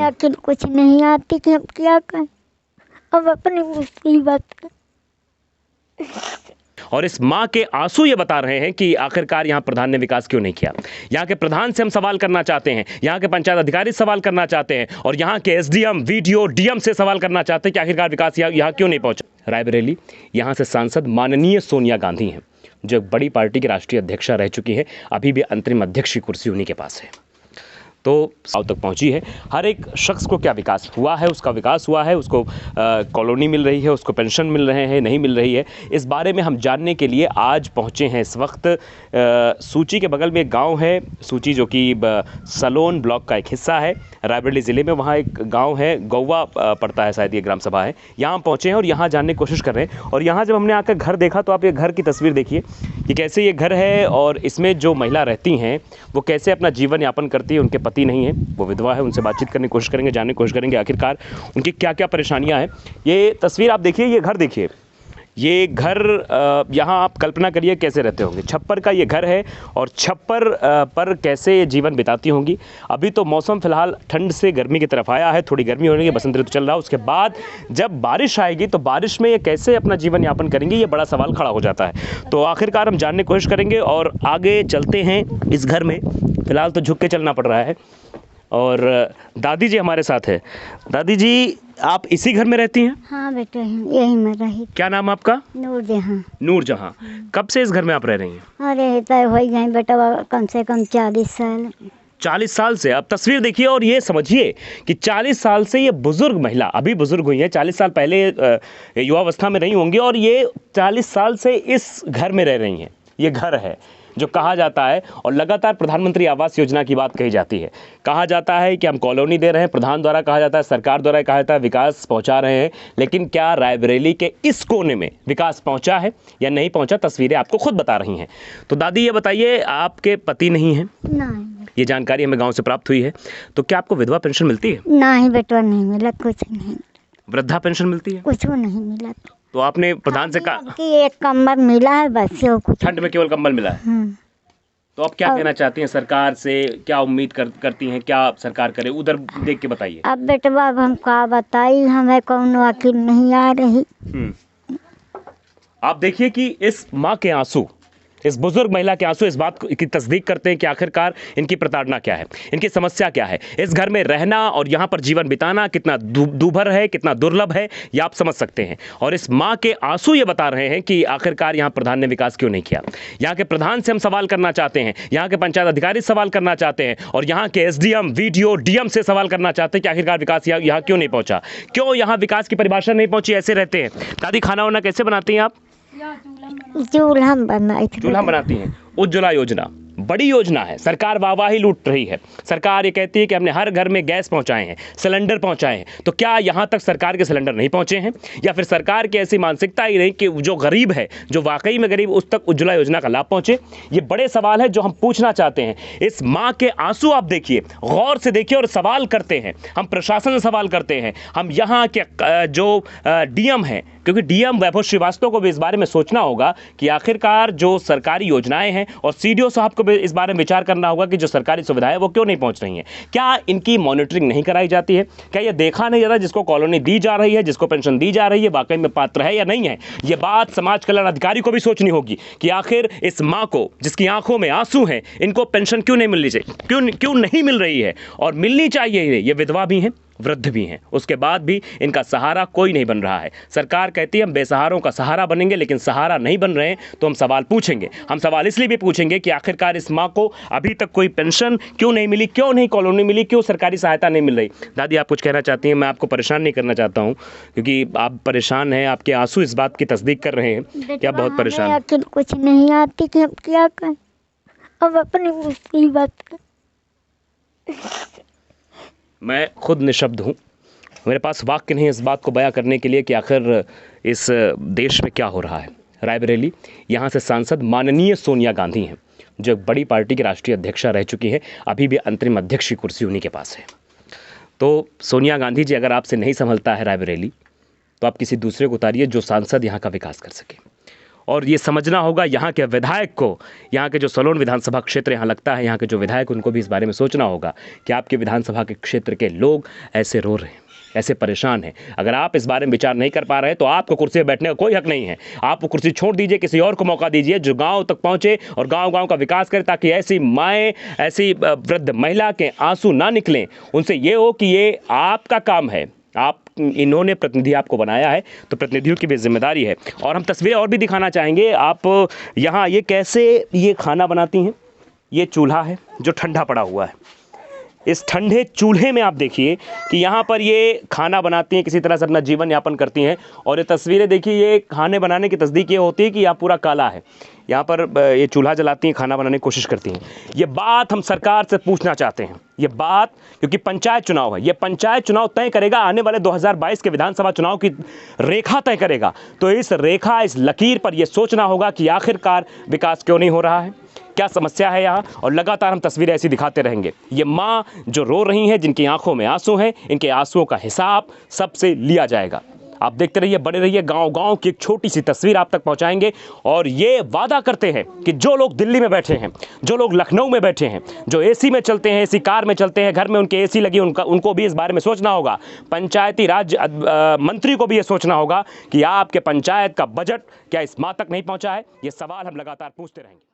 आखिर कुछ नहीं आती कि हम क्या करें, अब अपनी मुसीबत। और इस माँ के आंसू ये बता रहे हैं कि आखिरकार यहाँ प्रधान ने विकास क्यों नहीं किया। यहाँ के प्रधान से हम सवाल करना चाहते हैं, यहाँ के पंचायत अधिकारी सवाल करना चाहते हैं, और यहाँ के एसडीएम, वीडीओ, डीएम से सवाल करना चाहते हैं कि आखिरकार विकास यहाँ क्यों नहीं पहुंचा। रायबरेली, यहाँ से सांसद माननीय सोनिया गांधी हैं, जो एक बड़ी पार्टी की राष्ट्रीय अध्यक्षा रह चुकी है, अभी भी अंतरिम अध्यक्ष की कुर्सी उन्हीं के पास है। तो साउथ तक पहुंची है। हर एक शख्स को क्या विकास हुआ है, उसका विकास हुआ है, उसको कॉलोनी मिल रही है, उसको पेंशन मिल रहे हैं, नहीं मिल रही है, इस बारे में हम जानने के लिए आज पहुंचे हैं। इस वक्त सूची के बगल में एक गांव है, सूची जो कि सलोन ब्लॉक का एक हिस्सा है रायबरेली ज़िले में। वहाँ एक गांव है, गौवा पड़ता है शायद, ये ग्राम सभा है। यहाँ पहुँचे हैं और यहाँ जानने की कोशिश कर रहे हैं। और यहाँ जब हमने आकर घर देखा तो आप ये घर की तस्वीर देखिए कि कैसे ये घर है, और इसमें जो महिला रहती हैं वो कैसे अपना जीवन यापन करती है। उनके पति नहीं है, वो विधवा है। उनसे बातचीत करने की कोशिश करेंगे, जानने की कोशिश करेंगे आखिरकार उनकी क्या क्या परेशानियां हैं। ये तस्वीर आप देखिए, ये घर देखिए, ये घर यहाँ आप कल्पना करिए कैसे रहते होंगे। छप्पर का ये घर है और छप्पर पर कैसे ये जीवन बिताती होंगी। अभी तो मौसम फिलहाल ठंड से गर्मी की तरफ आया है, थोड़ी गर्मी होने की, बसंत ऋतु चल रहा है। उसके बाद जब बारिश आएगी तो बारिश में ये कैसे अपना जीवन यापन करेंगे, ये बड़ा सवाल खड़ा हो जाता है। तो आखिरकार हम जानने की कोशिश करेंगे और आगे चलते हैं इस घर में। फिलहाल तो झुक के चलना पड़ रहा है। और दादी जी हमारे साथ है। दादी जी, आप इसी घर में रहती हैं? हाँ बेटा, यही में रही। क्या नाम है आपका? नूरजहां। नूरजहां। कब से इस घर में आप रह रही हैं? अरे तय हो गए बेटा, कम से कम 40 साल। 40 साल से। अब तस्वीर देखिए और ये समझिए कि 40 साल से ये बुजुर्ग महिला, अभी बुजुर्ग हुई है, 40 साल पहले युवावस्था में रही होंगी, और ये 40 साल से इस घर में रह रही हैं। ये घर है जो कहा जाता है, और लगातार प्रधानमंत्री आवास योजना की बात कही जाती है। कहा जाता है कि हम कॉलोनी दे रहे हैं, प्रधान द्वारा कहा जाता है, सरकार द्वारा कहा जाता है विकास पहुंचा रहे हैं, लेकिन क्या रायबरेली के इस कोने में विकास पहुंचा है या नहीं पहुंचा, तस्वीरें आपको खुद बता रही हैं। तो दादी ये बताइए, आपके पति नहीं हैं? नहीं। ये जानकारी हमें गाँव से प्राप्त हुई है। तो क्या आपको विधवा पेंशन मिलती है? नहीं बेटा, नहीं मिला, कुछ नहीं। वृद्धा पेंशन मिलती है? कुछ नहीं मिला। तो आपने प्रधान से कहा कि एक कंबल मिला है बस, कुछ ठंड में केवल कंबल मिला है। तो आप क्या कहना चाहती हैं सरकार से, क्या उम्मीद करती हैं, क्या सरकार करे, उधर देख के बताइए। अब बेटा अब हम क्या बताई, हमें कौन वकील नहीं आ रही। आप देखिए कि इस माँ के आंसू, इस बुजुर्ग महिला के आंसू इस बात की तस्दीक करते हैं कि आखिरकार इनकी प्रताड़ना क्या है, इनकी समस्या क्या है। इस घर में रहना और यहाँ पर जीवन बिताना कितना दूभर है, कितना दुर्लभ है, ये आप समझ सकते हैं। और इस माँ के आंसू ये बता रहे हैं कि आखिरकार यहाँ प्रधान ने विकास क्यों नहीं किया। यहाँ के प्रधान से हम सवाल करना चाहते हैं, यहाँ के पंचायत अधिकारी सवाल करना चाहते हैं, और यहाँ के एसडीएम, वीडीओ, डीएम से सवाल करना चाहते हैं कि आखिरकार विकास यहाँ क्यों नहीं पहुँचा, क्यों यहाँ विकास की परिभाषा नहीं पहुँची, ऐसे रहते हैं। दादी, खाना वाना कैसे बनाती हैं आप? चूल्हा बनाती हैं। उज्ज्वला योजना बड़ी योजना है, सरकार वाहवाही लूट रही है। सरकार ये कहती है कि हमने हर घर में गैस पहुंचाए हैं, सिलेंडर पहुंचाए हैं। तो क्या यहाँ तक सरकार के सिलेंडर नहीं पहुंचे हैं, या फिर सरकार की ऐसी मानसिकता ही नहीं कि जो गरीब है, जो वाकई में गरीब, उस तक उज्ज्वला योजना का लाभ पहुंचे? ये बड़े सवाल है जो हम पूछना चाहते हैं। इस माँ के आंसू आप देखिए, गौर से देखिए, और सवाल करते हैं। हम प्रशासन से सवाल करते हैं, हम यहाँ के जो डीएम हैं, क्योंकि डीएम वैभव श्रीवास्तव को भी इस बारे में सोचना होगा कि आखिरकार जो सरकारी योजनाएं हैं, और सीडीओ साहब को भी इस बारे में विचार करना होगा कि जो सरकारी सुविधाएं वो क्यों नहीं पहुंच रही हैं। क्या इनकी मॉनिटरिंग नहीं कराई जाती है? क्या ये देखा नहीं जाता जिसको कॉलोनी दी जा रही है, जिसको पेंशन दी जा रही है, वाकई में पात्र है या नहीं है? ये बात समाज कल्याण अधिकारी को भी सोचनी होगी कि आखिर इस माँ को, जिसकी आंखों में आंसू हैं, इनको पेंशन क्यों नहीं मिलनी चाहिए, क्यों नहीं मिल रही है, और मिलनी चाहिए। ये विधवा भी हैं, वृद्ध भी हैं, उसके बाद भी इनका सहारा कोई नहीं बन रहा है। सरकार कहती है हम बेसहारों का सहारा बनेंगे, लेकिन सहारा नहीं बन रहे हैं। तो हम सवाल पूछेंगे, हम सवाल इसलिए भी पूछेंगे कि आखिरकार इस माँ को अभी तक कोई पेंशन क्यों नहीं मिली, क्यों नहीं कॉलोनी मिली, क्यों सरकारी सहायता नहीं मिल रही। दादी, आप कुछ कहना चाहती हैं? मैं आपको परेशान नहीं करना चाहता हूँ, क्योंकि आप परेशान हैं, आपके आंसू इस बात की तस्दीक कर रहे हैं कि आप बहुत परेशान हैं। आखिर कुछ नहीं आती कि हम क्या करें, अब अपनी मुसीबत। मैं खुद निशब्द हूँ, मेरे पास वाक्य नहीं इस बात को बयां करने के लिए कि आखिर इस देश में क्या हो रहा है। रायबरेली, यहाँ से सांसद माननीय सोनिया गांधी हैं, जो एक बड़ी पार्टी की राष्ट्रीय अध्यक्षा रह चुकी है, अभी भी अंतरिम अध्यक्ष की कुर्सी उन्हीं के पास है। तो सोनिया गांधी जी, अगर आपसे नहीं संभलता है रायबरेली, तो आप किसी दूसरे को उतारिए जो सांसद यहाँ का विकास कर सके। और ये समझना होगा यहाँ के विधायक को, यहाँ के जो सलोन विधानसभा क्षेत्र यहाँ लगता है, यहाँ के जो विधायक उनको भी इस बारे में सोचना होगा कि आपके विधानसभा के क्षेत्र के लोग ऐसे रो रहे हैं, ऐसे परेशान हैं। अगर आप इस बारे में विचार नहीं कर पा रहे हैं तो आपको कुर्सी पर बैठने का कोई हक नहीं है। आप वो कुर्सी छोड़ दीजिए, किसी और को मौका दीजिए जो गांव तक पहुंचे और गांव-गांव का विकास करे, ताकि ऐसी माएँ, ऐसी वृद्ध महिला के आंसू ना निकलें। उनसे ये हो कि ये आपका काम है, आप इन्होंने प्रतिनिधि आपको बनाया है, तो प्रतिनिधियों की भी जिम्मेदारी है। और हम तस्वीरें और भी दिखाना चाहेंगे। आप यहाँ ये कैसे ये खाना बनाती हैं, ये चूल्हा है जो ठंडा पड़ा हुआ है। इस ठंडे चूल्हे में आप देखिए कि यहाँ पर ये खाना बनाती हैं, किसी तरह से अपना जीवन यापन करती हैं। और ये तस्वीरें देखिए, ये खाने बनाने की तस्दीक ये होती है कि यहाँ पूरा काला है। यहाँ पर ये चूल्हा जलाती हैं, खाना बनाने की कोशिश करती हैं। ये बात हम सरकार से पूछना चाहते हैं, ये बात, क्योंकि पंचायत चुनाव है, ये पंचायत चुनाव तय करेगा आने वाले 2022 के विधानसभा चुनाव की रेखा तय करेगा। तो इस रेखा, इस लकीर पर यह सोचना होगा कि आखिरकार विकास क्यों नहीं हो रहा है, क्या समस्या है यहाँ। और लगातार हम तस्वीरें ऐसी दिखाते रहेंगे। ये माँ जो रो रही हैं, जिनकी आंखों में आंसू हैं, इनके आंसुओं का हिसाब सबसे लिया जाएगा। आप देखते रहिए, बने रहिए, गांव-गांव की एक छोटी सी तस्वीर आप तक पहुंचाएंगे। और ये वादा करते हैं कि जो लोग दिल्ली में बैठे हैं, जो लोग लखनऊ में बैठे हैं, जो एसी में चलते हैं, एसी कार में चलते हैं, घर में उनके एसी लगी, उनको भी इस बारे में सोचना होगा। पंचायती राज मंत्री को भी ये सोचना होगा कि आपके पंचायत का बजट क्या इस माह तक नहीं पहुंचा है। ये सवाल हम लगातार पूछते रहेंगे।